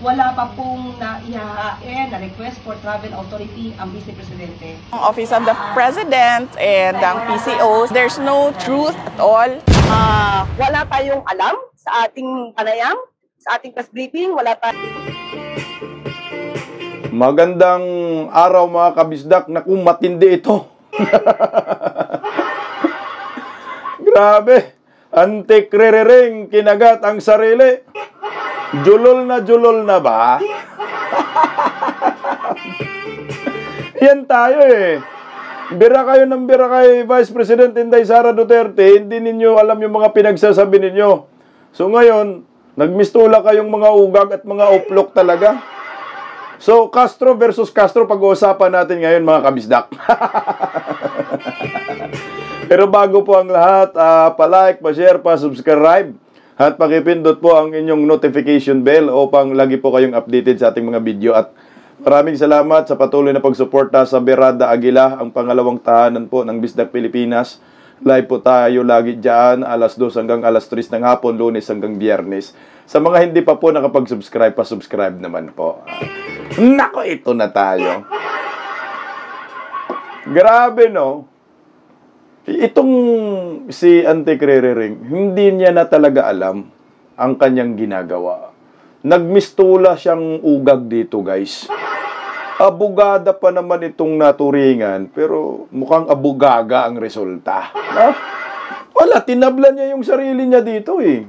wala pa pong naihahain na request for travel authority ang Vice Presidente. Office of the President and ang PCOs, there's no truth at all. Wala tayong alam sa ating panayam, sa ating press briefing, wala tayong... Magandang araw mga kabisdak. Naku, matindi ito. Grabe. Antik rerering, kinagat ang sarili. Julol na ba? Yan tayo eh. Bira kayo ng bira kay Vice President Inday Sara Duterte, hindi ninyo alam yung mga pinagsasabi ninyo. So ngayon, nagmistula kayong mga ugag at mga uplok talaga. So, Castro versus Castro, pag-uusapan natin ngayon mga kabisdak. Pero bago po ang lahat, pa-like, pa-share, pa-subscribe, at pakipindot po ang inyong notification bell upang lagi po kayong updated sa ating mga video. At maraming salamat sa patuloy na pagsuporta sa Berada Aguila, ang pangalawang tahanan po ng Bisdak Pilipinas. Live po tayo lagi dyan, alas 2 hanggang alas 3 ng hapon, Lunes hanggang Biyernes. Sa mga hindi pa po nakapag-subscribe, pa-subscribe naman po. Nako, ito na tayo. Grabe, no? Itong si Antik Rerering, hindi niya na talaga alam ang kanyang ginagawa. Nagmistula siyang ugag dito, guys. Abogada pa naman itong naturingan, pero mukhang abogaga ang resulta. Wala, tinablan niya yung sarili niya dito eh.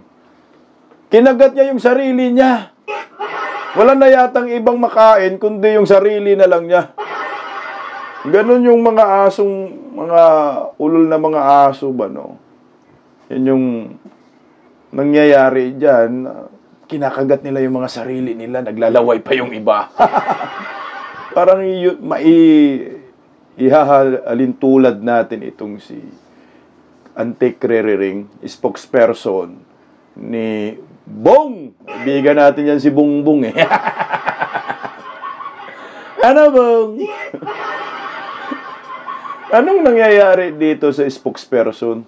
Kinagat niya yung sarili niya. Wala na yatang ibang makain, kundi yung sarili na lang niya. Ganon yung mga asong, mga ulol na mga aso ba, no? Yan yung nangyayari dyan. Kinakagat nila yung mga sarili nila, naglalaway pa yung iba. Parang ihahalin tulad natin itong si Antik Rerering, spokesperson ni Bong. Ibigan natin yan si Bongbong eh. Ano, Bong? Anong nangyayari dito sa spokesperson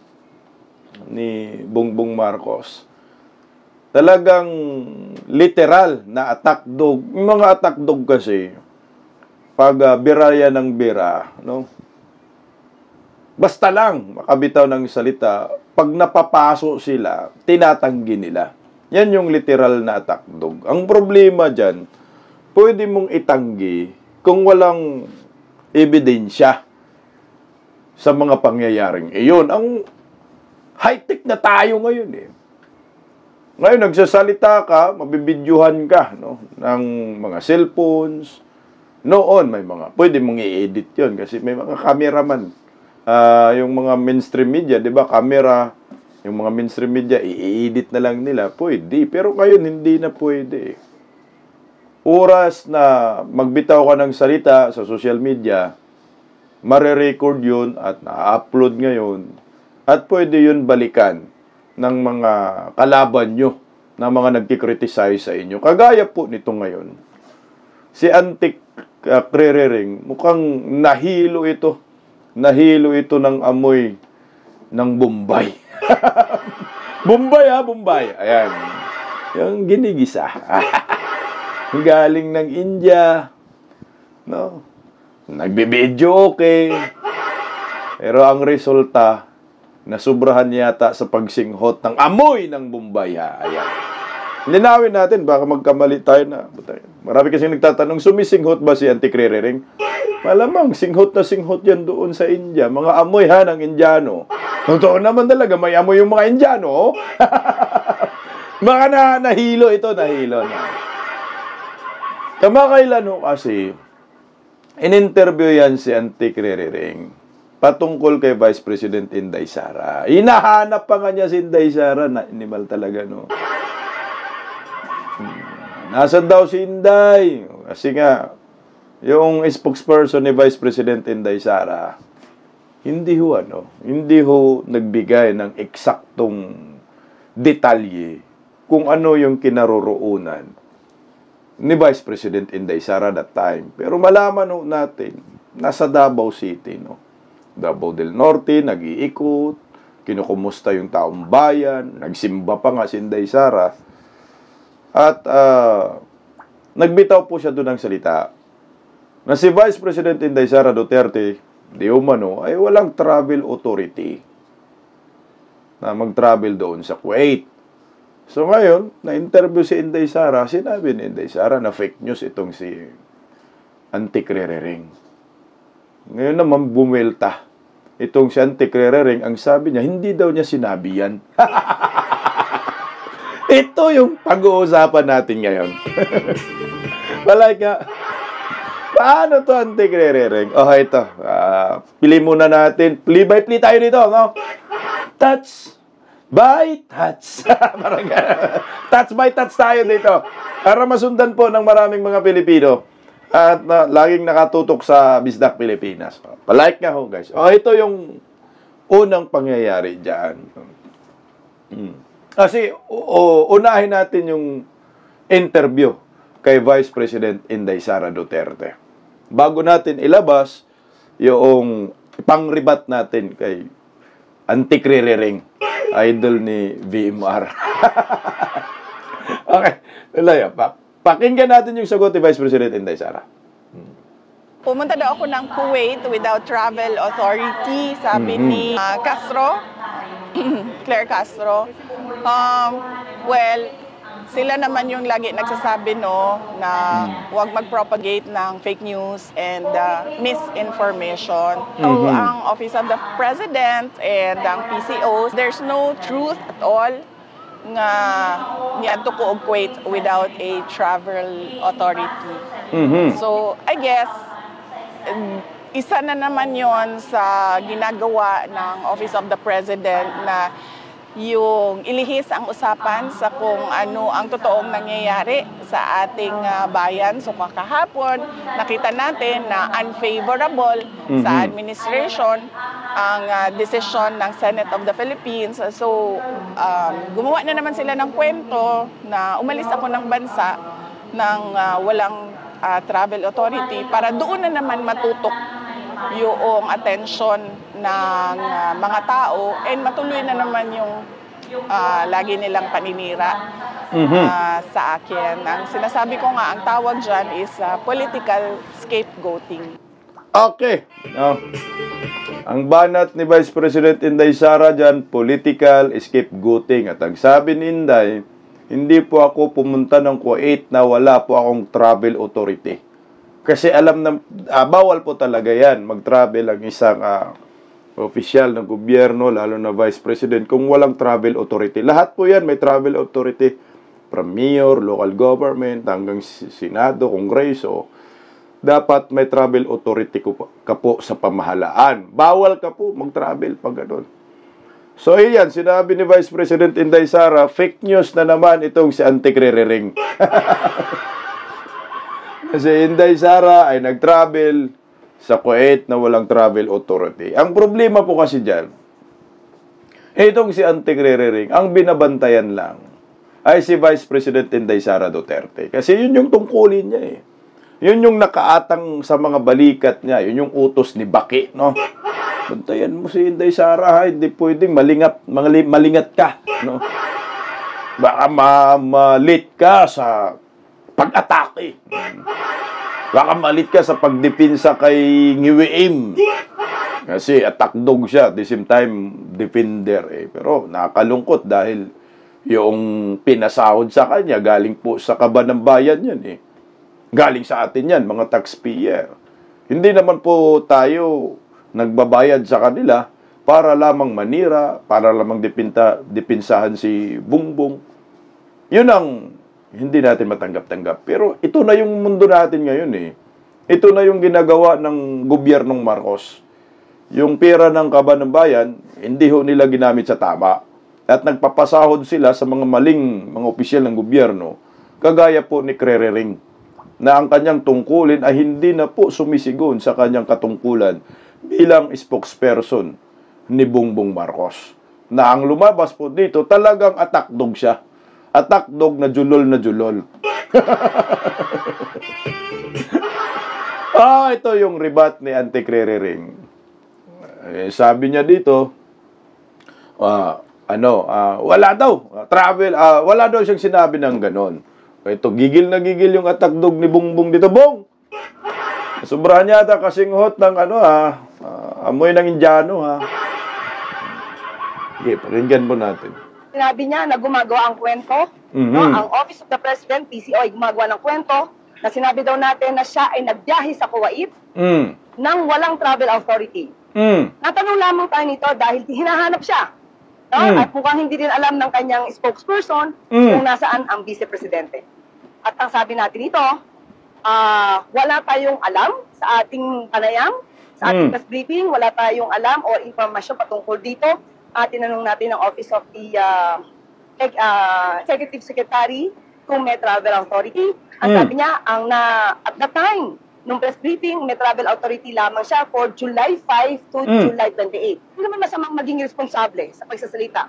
ni Bongbong Marcos? Talagang literal na attack dog. Yung mga attack dog kasi, pag bira yan ng bira, no? Basta lang makabitaw ng salita, pag napapaso sila, tinatanggi nila. Yan yung literal na attack dog. Ang problema dyan, pwede mong itanggi kung walang ebidensya sa mga pangyayaring iyon. Ang high-tech na tayo ngayon eh. Ngayon, nagsasalita ka, mabibidyuhan ka, no, ng mga cellphones. Noon, may mga, pwede mong i-edit yun kasi may mga cameraman. Yung mga mainstream media, di ba, camera, yung mga mainstream media, i-edit na lang nila. Pwede. Pero ngayon, hindi na pwede. Oras na magbitaw ka ng salita sa social media, mare-record yun at na-upload ngayon. At pwede yun balikan ng mga kalaban nyo na mga nagkikriticize sa inyo. Kagaya po nito ngayon. Si Antik Rerering, mukhang nahilo ito. Nahilo ito ng amoy ng Bombay. Bombay ha, Bombay. Ayan. Yung ginigisa. Galing ng India. No? Nagbibidyo okay. Pero ang resulta, nasubrahan yata sa pagsinghot ng amoy ng Bombay. Ayan. Linawin natin, baka magkamali tayo na. Marami kasi nagtatanong, sumisinghot ba si Antik Rerering? Malamang, singhot na singhot yan doon sa India. Mga amoy ha ng Indiano. Totoo naman talaga, may amoy yung mga Indiano. Mga nahilo ito, nahilo na. Kamakailan ho kasi, in-interview yan si Antik Rerering patungkol kay Vice President Inday Sara. Hinahanap pa nga niya si Inday Sara, na animal talaga, no? Nasaan daw si Inday? Kasi nga, yung spokesperson ni Vice President Inday Sara, hindi ho nagbigay ng eksaktong detalye kung ano yung kinaroroonan ni Vice President Inday Sara that time. Pero malaman ho natin, nasa Davao City, no? Davao del Norte, nag-iikot, kinukumusta yung taong bayan, nagsimba pa nga si Inday Sara. At nagbitaw po siya doon ng salita na si Vice President Inday Sara Duterte, di umano, ay walang travel authority na mag-travel doon sa Kuwait. So ngayon, na-interview si Inday Sara, sinabi ni Inday Sara na fake news itong si Antique Rerering. Ngayon naman bumelta itong si Antique Rerering, ang sabi niya, hindi daw niya sinabi yan. Ito yung pag-uusapan natin ngayon. Balay ka. Paano to Antique Rerering? Oh, ito. Pili muna natin. Play by play tayo dito, no? Touch by touch. Parang touch by touch tayo dito. Para masundan po ng maraming mga Pilipino. At laging nakatutok sa Bisdak Pilipinas. Palike nga ho, guys. Oh, ito yung unang pangyayari dyan. Kasi, unahin natin yung interview kay Vice President Inday Sara Duterte. Bago natin ilabas yung pang-rebat natin kay Antique Rerering, idol ni VMR. Okay. Tuloy, pakinggan natin yung sagot ni Vice President Inday Sara. Pumunta daw ako ng Kuwait without travel authority, sabi ni Castro, Claire Castro. Well, sila naman yung lagi nagsasabi no na huwag mag-propagate ng fake news and misinformation. So, ang Office of the President and ang PCOs, there's no truth at all nga niadto ko og Kuwait without a travel authority. So, I guess isa na naman yon sa ginagawa ng Office of the President na yung ilihis ang usapan sa kung ano ang totoong nangyayari sa ating bayan. So kahapon, nakita natin na unfavorable sa administration ang decision ng Senate of the Philippines. So gumawa na naman sila ng kwento na umalis ako ng bansa ng walang travel authority para doon na naman matutok yung attention ng mga tao and matuloy na naman yung lagi nilang paninira sa akin. Ang sinasabi ko nga, ang tawag dyan is political scapegoating. Okay. Ang banat ni Vice President Inday Sara dyan, political scapegoating. At ang sabi ni Inday, hindi po ako pumunta ng Kuwait na wala po akong travel authority. Kasi alam na, bawal po talaga yan, mag-travel ang isang opisyal ng gobyerno, lalo na Vice President, kung walang travel authority. Lahat po yan may travel authority, from mayor, local government, hanggang Senado, Kongreso. Dapat may travel authority ka po sa pamahalaan. Bawal ka po mag-travel pag ganun. So, yan, sinabi ni Vice President Inday Sara, fake news na naman itong si Antique Rerering. Kasi Inday Sara ay nag-travel sa Kuwait na walang travel authority. Ang problema po kasi dyan, itong si Antique Rerering, ang binabantayan lang ay si Vice President Inday Sara Duterte. Kasi yun yung tungkulin niya eh. Yun yung nakaatang sa mga balikat niya. Yun yung utos ni Baki, no? Bantayan mo si Inday Sara, ha? Hindi pwedeng malingat ka, no? Baka malit ka sa pag-atake. Baka malit ka sa pagdipinsa kay Ngiwiim. Kasi attack dog siya, at the same time, defender. Eh. Pero nakakalungkot dahil yung pinasahod sa kanya, galing po sa kaban ng bayan yan. Eh. Galing sa atin yan, mga taxpayer. Hindi naman po tayo nagbabayad sa kanila para lamang manira, para lamang dipinsahan si Bongbong. Yun ang hindi natin matanggap-tanggap. Pero ito na yung mundo natin ngayon eh. Ito na yung ginagawa ng gobyernong Marcos. Yung pera ng kaban ng bayan, hindi ho nila ginamit sa tama. At nagpapasahod sila sa mga maling mga opisyal ng gobyerno, kagaya po ni Rerering, na ang kanyang tungkulin ay hindi na po sumisigon sa kanyang katungkulan bilang spokesperson ni Bongbong Marcos. Na ang lumabas po dito, talagang attack dog siya. Attack dog na julol na julol. Ito yung rebat ni Antique Rerering. Sabi niya dito, wala daw, wala daw siyang sinabi ng ganon. Ito, gigil na gigil yung atakdog ni Bongbong dito. Bong! Sobrahan yata kasing hot ng amoy ng Indiano, ha? Okay, pakinggan po natin. Sinabi niya na gumagawa ang kwento, no? Ang Office of the President, PCO, ay gumagawa ng kwento na sinabi daw natin na siya ay nagbiyahe sa Kuwait nang walang travel authority. Natanong lamang tayo nito dahil hinahanap siya. No? At mukhang hindi din alam ng kanyang spokesperson kung nasaan ang Vice Presidente. At ang sabi natin ito, wala tayong alam sa ating panayam, sa ating press briefing, wala tayong alam o informasyon patungkol dito. Tinanong natin ang Office of the Executive Secretary kung may travel authority. Ang sabi niya, at the time, nung press briefing, may travel authority lamang siya for July 5 to July 28. Hindi naman masamang maging responsable sa pagsasalita.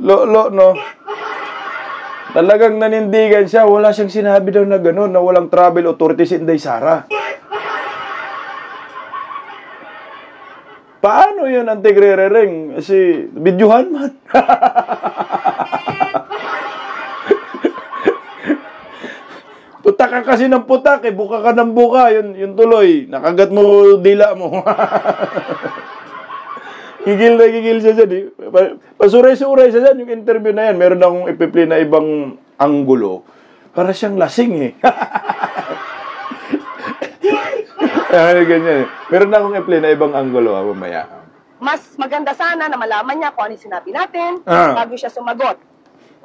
No. Talagang nanindigan siya. Wala siyang sinabi daw na gano'n, na walang travel authority si Inday Sara. Paano yun ang tigre-ring? Kasi, bidyuhan man. Putak ka kasi ng putak, buka ka ng buka, yun tuloy. Nakagat mo dila mo. Gigil na gigil siya dyan. Pasuray-suray siya dyan, yung interview na yan. Meron akong ipi-play na ibang anggulo. Para siyang lasing ganyan. Meron akong i-play na ibang anggulo, mamaya. Mas maganda sana na malaman niya kung ano yung sinabi natin bago siya sumagot.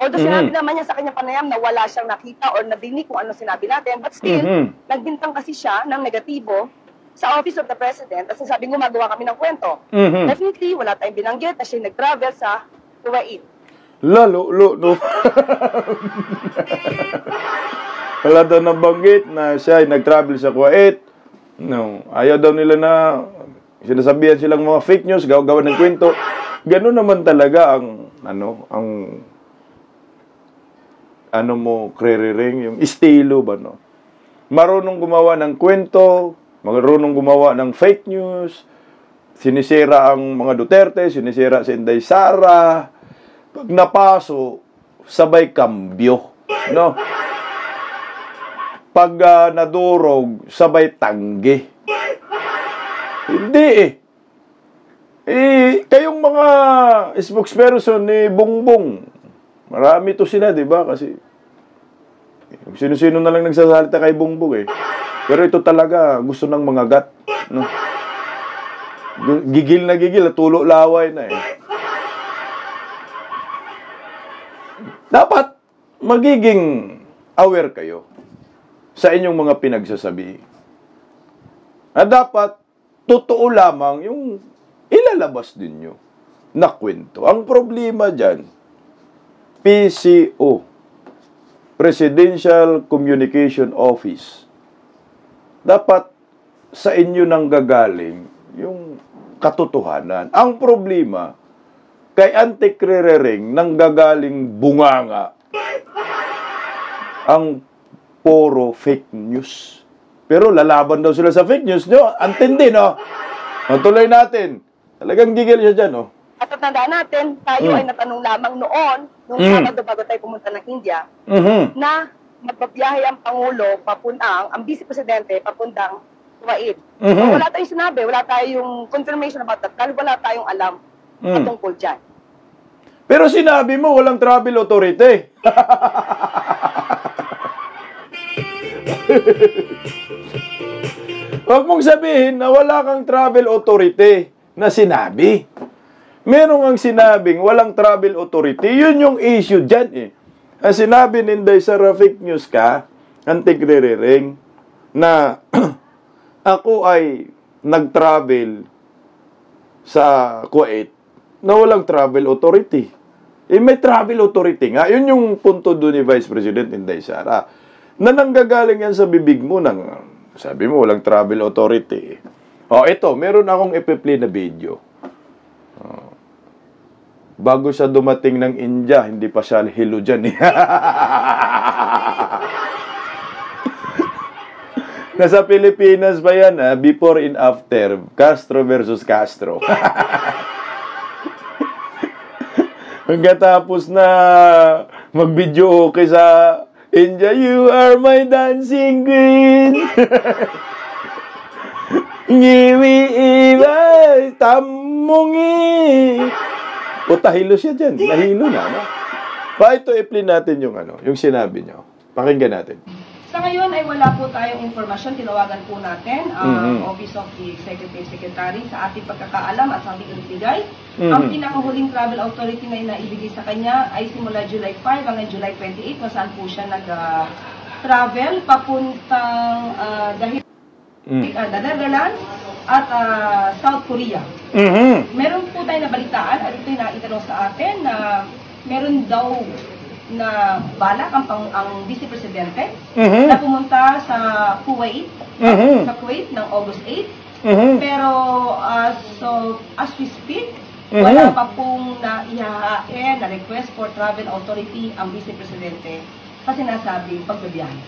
Although sinabi naman niya sa kanyang panayam na wala siyang nakita or nadinig kung ano sinabi natin, but still, nagbintang kasi siya ng negatibo sa Office of the President at sinasabing gumagawa kami ng kwento. Definitely, wala tayong binanggit na siya nag-travel sa Kuwait. No. Wala daw nabanggit na siya ay nag-travel sa Kuwait. No, ayaw daw nila na sinasabihan silang mga fake news, gawa ng kwento. Ganun naman talaga ang mo kreriring, yung estilo ba, no? Marunong gumawa ng kwento, marunong gumawa ng fake news, sinisira ang mga Duterte, sinisira si Inday Sara. Pag napaso, sabay kambyo, no? Pag nadurog, sabay tanggi. Hindi kayong mga spokesperson ni Bongbong, marami to sila, di ba? Kasi sino-sino na lang nagsasalita kay Bongbong Pero ito talaga, gusto ng mga gat, no? Gigil na gigil, tulo laway na Dapat magiging aware kayo sa inyong mga pinagsasabi. At dapat totoo lamang yung ilalabas ninyo na kwento. Ang problema dyan, PCO, Presidential Communication Office, dapat sa inyo nang gagaling yung katotohanan. Ang problema, kay Antique-Rerering nang gagaling bunganga ang puro fake news. Pero lalaban daw sila sa fake news, no? Antindi, no? Matuloy natin. Talagang gigil siya dyan, no? At tatandaan natin, tayo ay natanong lamang noon, nung Sabado bago tayo pumunta ng India, na magbabiyahe ang Pangulo, ang Vice Presidente, papuntang Kuwait. So, wala tayong sinabi, wala tayong confirmation about that, dahil wala tayong alam patungkol dyan. Pero sinabi mo, walang travel authority. Huwag mong sabihin na wala kang travel authority na sinabi. Meron ang sinabing walang travel authority. Yun yung issue dyan Ang sinabi ni Inday Sara, fake news ka, Antique-Rerering, na ako ay nag-travel sa Kuwait na walang travel authority. May travel authority nga. Yun yung punto doon ni Vice President Inday Sara. Na nanggagaling yan sa bibig mo sabi mo, walang travel authority. Ito, meron akong ipi-play na video. Bago siya dumating ng India, hindi pa siya hilo dyan Nasa Pilipinas pa yan, before and after. Castro versus Castro. Pagkatapos na mag-video okay sa India, you are my dancing queen. Ngiwi ibay, tamungi. Hilo siya dyan. Nahilo na, no? Ito, i-play natin yung yung sinabi nyo. Pakinggan natin. Sa ngayon ay wala po tayong informasyon. Tinawagan po natin ang Office of the Executive Secretary sa ating pagkakaalam at sa ating ibigay. Ang pinakahuling travel authority na inaibigay sa kanya ay simula July 5 hanggang July 28 kung saan po siya nag-travel papuntang dahil the Netherlands at South Korea. Meron po tayo nabalitaan at ito'y naitanong sa atin na meron daw na balak ang Vice Presidente na pumunta sa Kuwait ng August 8. Pero as we speak, wala pa pong naihahain na request for travel authority ang Vice Presidente kasi nasabi pagbabiyahe.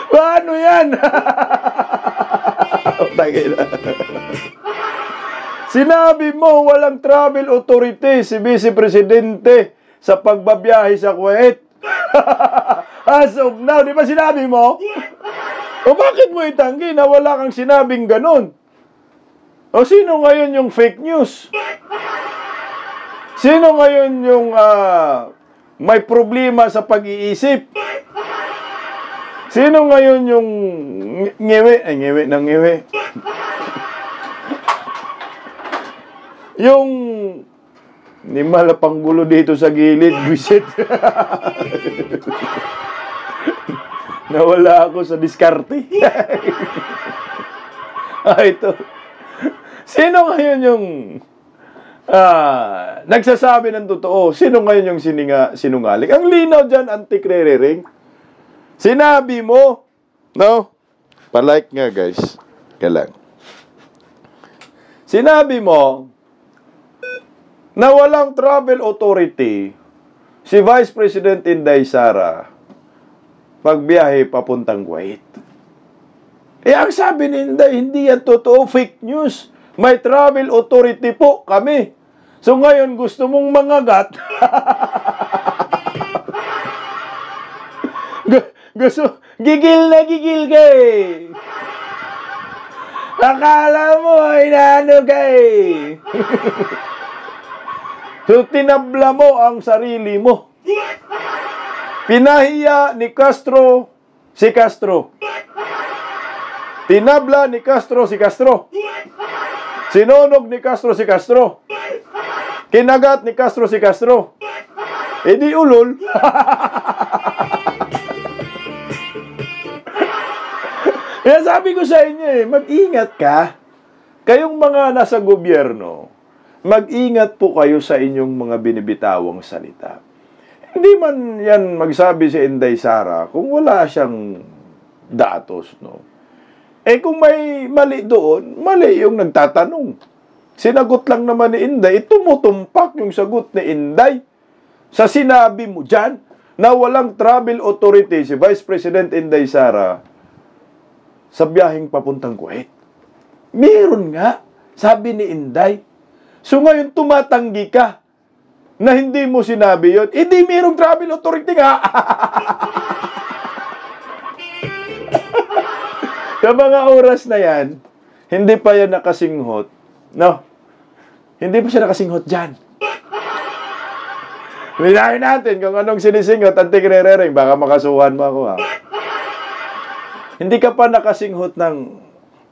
Paano yan? Sinabi mo walang travel authority si Vice Presidente sa pagbabiyahe sa Kuwait. As of now, di ba sinabi mo? O bakit mo itanggi na wala kang sinabing ganun? O sino ngayon yung fake news? Sino ngayon yung may problema sa pag-iisip? Sino ngayon yung ngiwi ng ngiwi? Yung ni malapang gulo dito sa gilid, bisit. Nawala ako sa diskarte. Ito. Sino ngayon yung nagsasabi ng totoo? Sino ngayon yung sinungaling? Ang linaw dyan, anti-krerering. Sinabi mo, no? Palike nga, guys. Kailang. Sinabi mo na walang travel authority si Vice President Inday Sara pagbiyahe papuntang Kuwait. Ang sabi ni Inday, hindi yan totoo, fake news. May travel authority po kami. So ngayon gusto mong mangagat. Gusto, gigil na gigil ka eh. Akala mo ay naano ka eh. So, tinabla mo ang sarili mo. Pinahiya ni Castro si Castro. Tinabla ni Castro si Castro. Sinunog ni Castro si Castro. Kinagat ni Castro si Castro. E di ulol. Kaya sabi ko sa inyo mag-ingat ka. Kayong mga nasa gobyerno, mag-ingat po kayo sa inyong mga binibitawang salita. Hindi man yan magsabi si Inday Sara kung wala siyang datos, no? Kung may mali doon, mali yung nagtatanong. Sinagot lang naman ni Inday, tumutumpak yung sagot ni Inday. Sa sinabi mo dyan, na walang travel authority si Vice President Inday Sara sa biyaheng papuntang Kuwait. Meron nga, sabi ni Inday. So ngayon tumatanggi ka na hindi mo sinabi yun. Hindi mayroong travel authority nga. Sa mga oras na yan, hindi pa yan nakasinghot. No? Hindi pa siya nakasinghot dyan. Minahin natin kung anong sinisinghot, anti-krerering. Baka makasuhan mo ako, ha? Hindi ka pa nakasinghot ng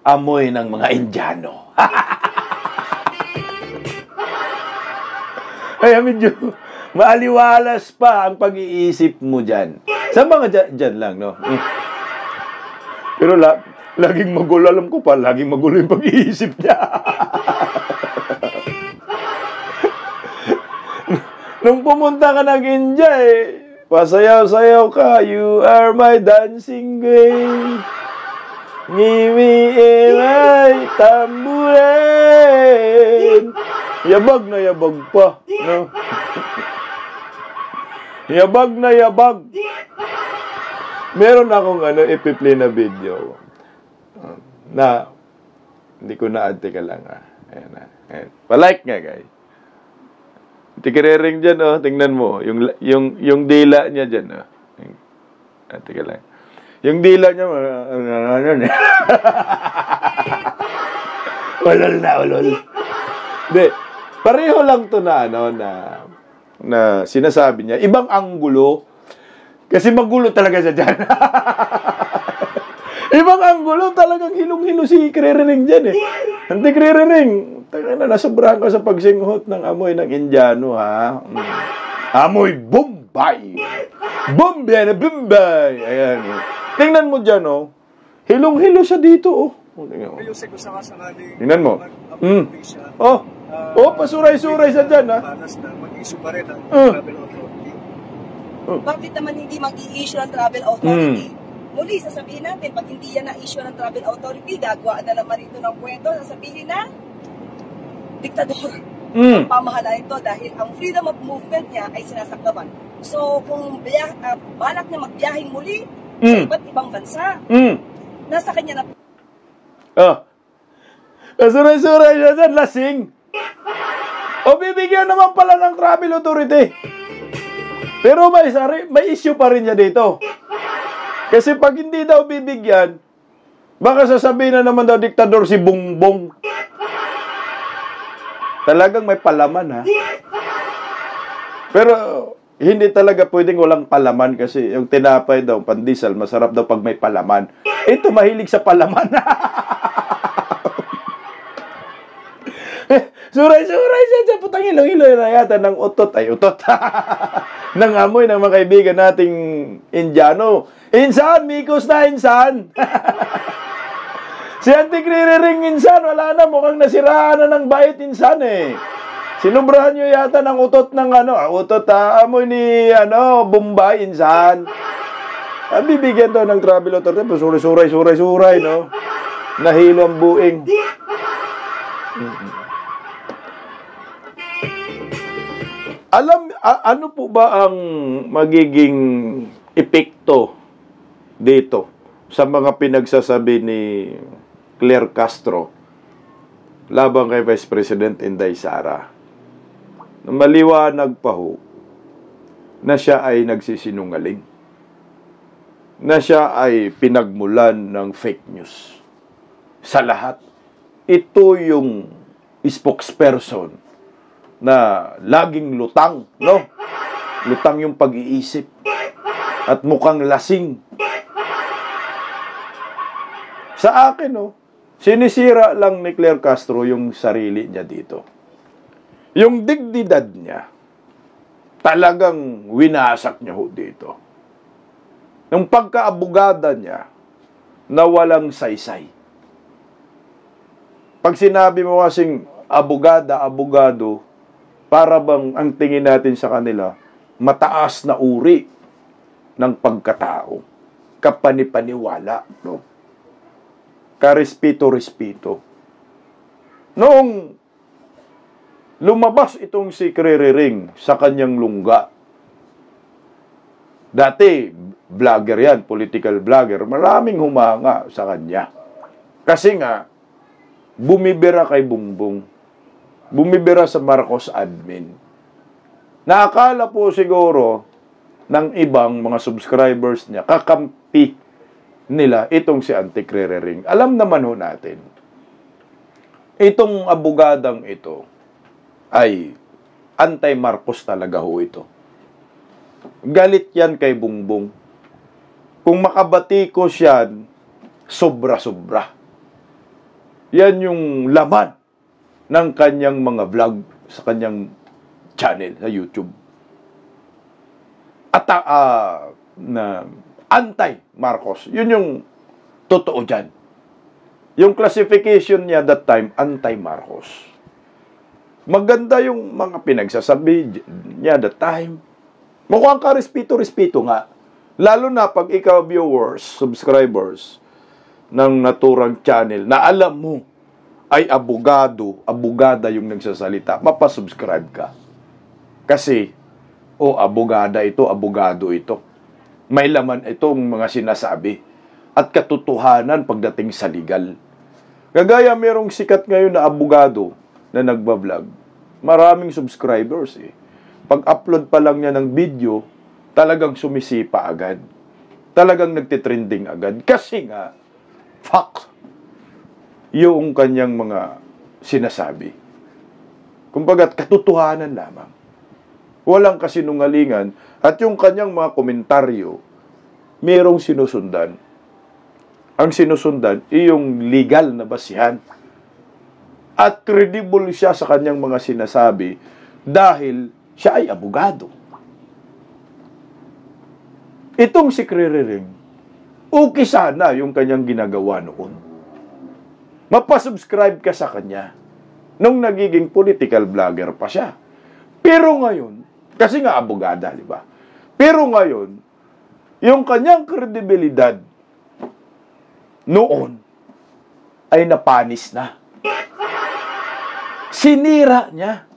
amoy ng mga Indiano. Kaya medyo maaliwalas pa ang pag-iisip mo dyan. Sa mga dyan lang, no? Pero laging magulo, alam ko pa, laging magulo yung pag-iisip niya. Nung pumunta ka ng India, pasayaw-sayaw ka, you are my dancing queen. Ngimi imay tamburin. Yabag na yabag pa, no? Yabag na yabag. Meron akong ipi-play na video na hindi ko na-add, teka lang, ayan na. Ayan. Pa-like nga, guys. Tikirering dyan, oh. Tingnan mo. Yung dila niya dyan, oh. Teka lang. Yung dila niya, ano na. Ulol na, ulol. Hindi. Pareho lang to na, ano, na sinasabi niya. Ibang anggulo. Kasi magulo talaga siya dyan. Ibang anggulo, talagang hilong-hilo si Kririring dyan, eh. Hindi, Kririring. Nasobrahan ka sa pagsinghot ng amoy ng Indiano, ha? Amoy Bombay. Bombay na Bombay. Ayan. Tingnan mo dyan, oh. Hilong-hilo siya dito, oh. Tingnan mo. Pasuray-suray sa dyan, ha? Mag-issue pa rin ang travel authority. Bakit naman hindi mag-i-issue ng travel authority? Muli, sasabihin natin, pag hindi yan na-issue ng travel authority, gagawa na naman ito ng kwento, sasabihin na, diktador. Ang pamahalaan ito dahil ang freedom of movement niya ay sinasakdawan. So, kung balak niya magbiyahing muli sa iba't ibang bansa, nasa kanya na... Suray-suray siya dyan, lasing. O bibigyan naman pala ng travel authority. Pero may issue pa rin niya dito. Kasi pag hindi daw bibigyan, baka sasabihin na naman daw diktador si Bongbong. Talagang may palaman, ha? Pero hindi talaga pwedeng walang palaman kasi yung tinapay daw, pandesal, masarap daw pag may palaman. Ito, mahilig sa palaman. Suray-suray siya. Putang ilong-ilo na yata ng utot. Ay, utot. Ng amoy ng mga kaibigan nating Indiano. Insan, Mikos na, Insan. Si Auntie Kririring, Insan, wala na. Mukhang nasiraan na ng bait, Insan, eh. Sinubrahan nyo yata ng utot ng amoy ni, Bombay, Insan. Bibigyan daw ng travel authority. Suray, no? Nahilo ang buing. Ano po ba ang magiging epekto dito sa mga pinagsasabi ni Claire Castro laban kay Vice President Inday Sara? Maliwanag pa ho na siya ay nagsisinungaling, na siya ay pinagmulan ng fake news. Sa lahat, ito yung spokesperson na laging lutang, no? Lutang yung pag-iisip at mukhang lasing. Sa akin, no, sinisira lang ni Claire Castro yung sarili niya dito. Yung dignidad niya, talagang winasak niya ho dito. Yung pagkaabogada niya, na walang saysay. Pag sinabi mo kasing abogado, para bang ang tingin natin sa kanila, mataas na uri ng pagkatao, kapanipaniwala, no? Karespeto-respeto. Noong lumabas itong si Kririring sa kanyang lungga, dati, vlogger yan, political vlogger, maraming humanga sa kanya. Kasi nga, bumibira kay Bongbong. Bumibira sa Marcos admin. Naakala po siguro ng ibang mga subscribers niya, kakampi nila itong si Auntie Kririring. Alam naman ho natin, itong abogadang ito ay anti-Marcos talaga ho ito. Galit yan kay Bongbong. Kung makabatikos yan, sobra-sobra. Yan yung laman ng kanyang mga vlog sa kanyang channel sa YouTube. At na anti-Marcos. Yun yung totoo dyan. Yung classification niya that time, anti-Marcos. Maganda yung mga pinagsasabi niya that time. Mukhang ka-respeto-respeto nga. Lalo na pag ikaw viewers, subscribers ng naturang channel na alam mo ay abogada yung nagsasalita, mapasubscribe ka. Kasi, abogado ito. May laman itong mga sinasabi at katotohanan pagdating sa legal. Kagaya merong sikat ngayon na abogado na nagbablog. Maraming subscribers, eh. pag-upload pa lang niya ng video, talagang sumisipa agad. Talagang nagtitrending agad. Kasi nga, fact, yung kanyang mga sinasabi. Kumbaga, katotohanan lamang. Walang kasinungalingan. At yung kanyang mga komentaryo, merong sinusundan. Ang sinusundan, yung legal na basihan. At credible siya sa kanyang mga sinasabi dahil siya ay abogado. Itong si Kririring, okay sana yung kanyang ginagawa noon. Mapasubscribe ka sa kanya nung nagiging political vlogger pa siya. Pero ngayon, kasi nga abogada, di ba? Pero ngayon, yung kanyang kredibilidad noon ay napanis na. Sinira niya.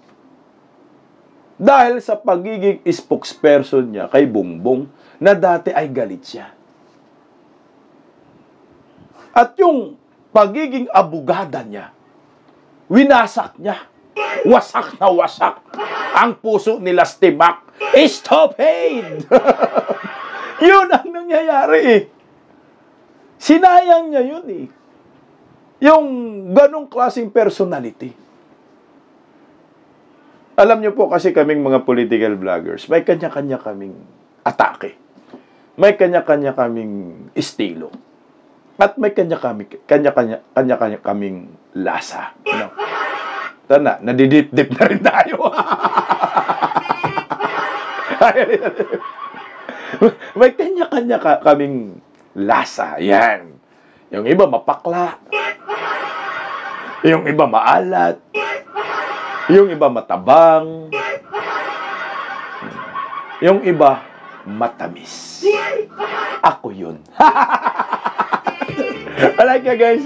Dahil sa pagiging spokesperson niya kay Bongbong na dati ay galit siya. At yung pagiging abogada niya, winasak niya. Wasak na wasak. Ang puso nila Stimac, stop hate! Yun ang nangyayari eh. Sinayang niya yun eh. Yung ganong klaseng personality. Alam niyo po kasi kaming mga political vloggers, may kanya-kanya kaming atake. May kanya-kanya kaming estilo. At may kanya-kanya kaming lasa. No? Tana, nadidip-dip na rin tayo. May kanya-kanya kaming lasa. Yan. Yung iba mapakla. Yung iba maalat. Yung iba matabang. Yung iba matamis. Ako yun. I like you guys.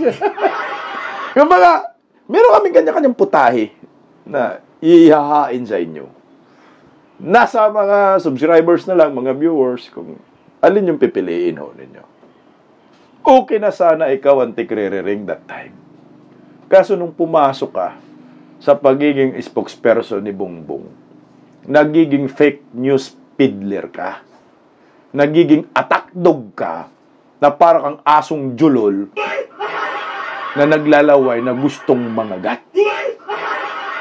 Yung mga, meron kaming kanya-kanyang putahe na ihahain sa inyo. Nasa mga subscribers na lang, mga viewers, kung alin yung pipiliin ho ninyo. Okay na sana ikaw ang Kririring that time. Kaso nung pumasok ka sa pagiging spokesperson ni Bongbong, nagiging fake news peddler ka, nagiging attack dog ka, na parang kang asong julol na naglalaway na gustong mangagat.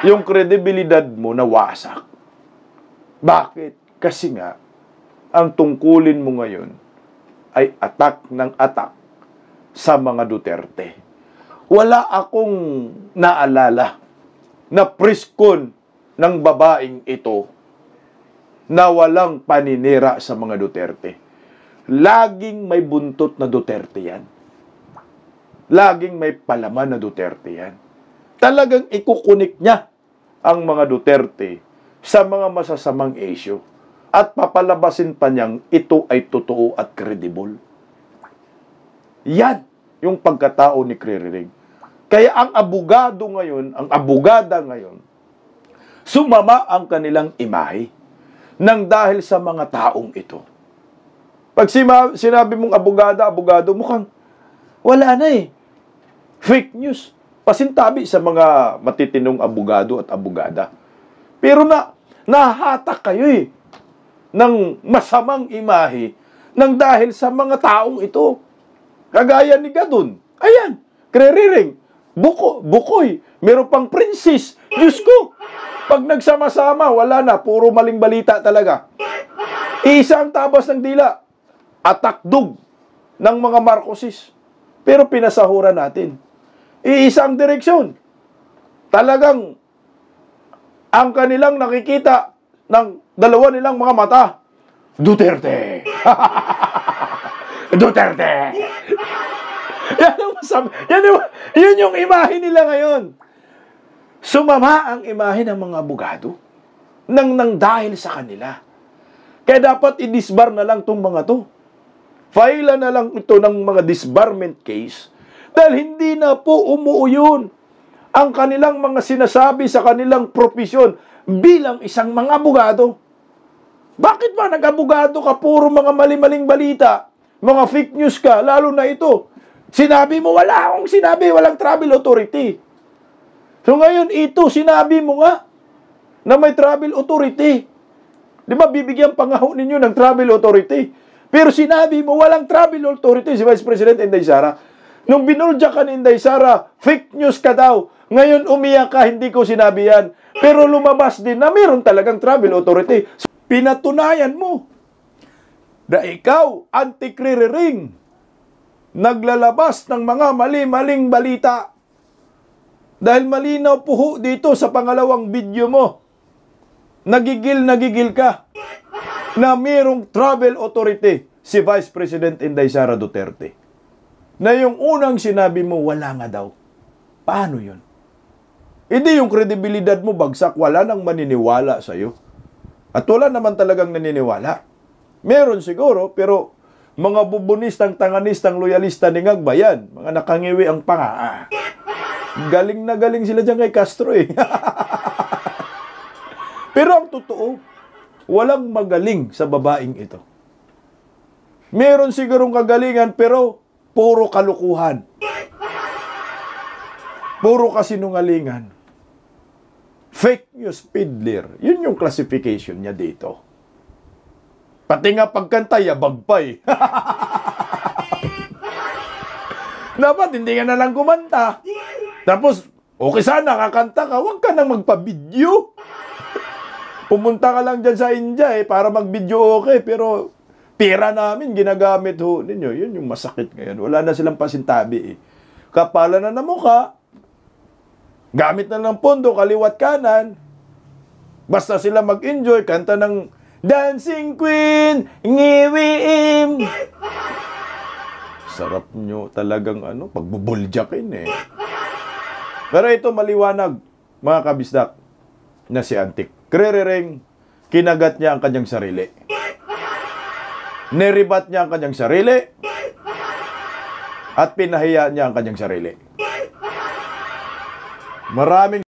Yung kredibilidad mo nawasak. Bakit? Kasi nga, ang tungkulin mo ngayon ay attack ng attack sa mga Duterte. Wala akong naalala na priskon ng babaeng ito na walang paninira sa mga Duterte. Laging may buntot na Duterte yan. Laging may palaman na Duterte yan. Talagang ikukunik niya ang mga Duterte sa mga masasamang issue at papalabasin pa niyang ito ay totoo at credible. Yan yung pagkatao ni Kririring. Kaya ang abogado ngayon, ang abogada ngayon, sumama ang kanilang imahe nang dahil sa mga taong ito. Pag sinabi mong abogado, mukhang wala na eh. Fake news. Pasintabi sa mga matitinong abogado at abogada. Pero nahatak kayo eh ng masamang imahe nang dahil sa mga taong ito. Kagaya ni Gadon. Ayan, Kririring. Bukoy, meron pang princess. Diyos ko, pag nagsama-sama, wala na, puro maling balita talaga. Isa ang tabas ng dila, atakdog ng mga Marcosis. Pero pinasahuran natin. Iisa ang direksyon. Talagang, ang kanilang nakikita ng dalawa nilang mga mata, Duterte. Duterte. Yun yung imahe nila ngayon. Sumama ang imahe ng mga abogado nang dahil sa kanila. Kaya dapat i-disbar na lang itong mga to. File na lang ito ng mga disbarment case dahil hindi na po umuuyon ang kanilang mga sinasabi sa kanilang profesyon bilang isang mga abogado. Bakit ba nag-abogado ka puro mga mali-maling balita, mga fake news ka, lalo na ito? Sinabi mo, wala akong sinabi, walang travel authority. So ngayon, ito, sinabi mo nga na may travel authority. Di ba, bibigyan pa nga ho ninyo ng travel authority. Pero sinabi mo, walang travel authority si Vice President Inday Sara. Nung binulja ka ni Inday Sara, fake news ka daw. Ngayon umiyak ka, hindi ko sinabi yan. Pero lumabas din na mayroon talagang travel authority. Pinatunayan mo na ikaw, anti-kriring, naglalabas ng mga mali-maling balita. Dahil malinaw po ho dito sa pangalawang video mo, nagigil ka na mayroong travel authority si Vice President Inday Sara Duterte. Na yung unang sinabi mo, wala nga daw. Paano yun? Hindi yung kredibilidad mo bagsak, wala nang maniniwala sa'yo. At wala naman talagang naniniwala. Meron siguro, pero mga bubunistang, tanganistang, loyalista ni Ngagbayan, mga nakangiwi ang panga. Galing na galing sila dyan kay Castro eh. Pero ang totoo, walang magaling sa babaeng ito. Meron sigurong kagalingan, pero puro kalukuhan. Puro kasinungalingan. Fake news peddler. Yun yung classification niya dito. Pati nga pagkanta, yabag pa eh. Dapat hindi ka na lang kumanta. Tapos, okay sana, kakanta ka. Huwag ka nang magpa-video. Pumunta ka lang dyan sa India eh, para mag-video okay. Pero, pera namin, ginagamit ho ninyo. Yun yung masakit ngayon. Wala na silang pasintabi eh. Kapala na na mukha. Gamit na ng pondo, kaliwat kanan. Basta sila mag-enjoy, kanta ng Dancing Queen, ngiwiim. Sarap nyo talagang pagbubuljakin eh. Pero ito maliwanag, mga kabisdak, na si Antik. Kririreng, kinagat niya ang kanyang sarili. Neribat niya ang kanyang sarili. At pinahiya niya ang kanyang sarili. Maraming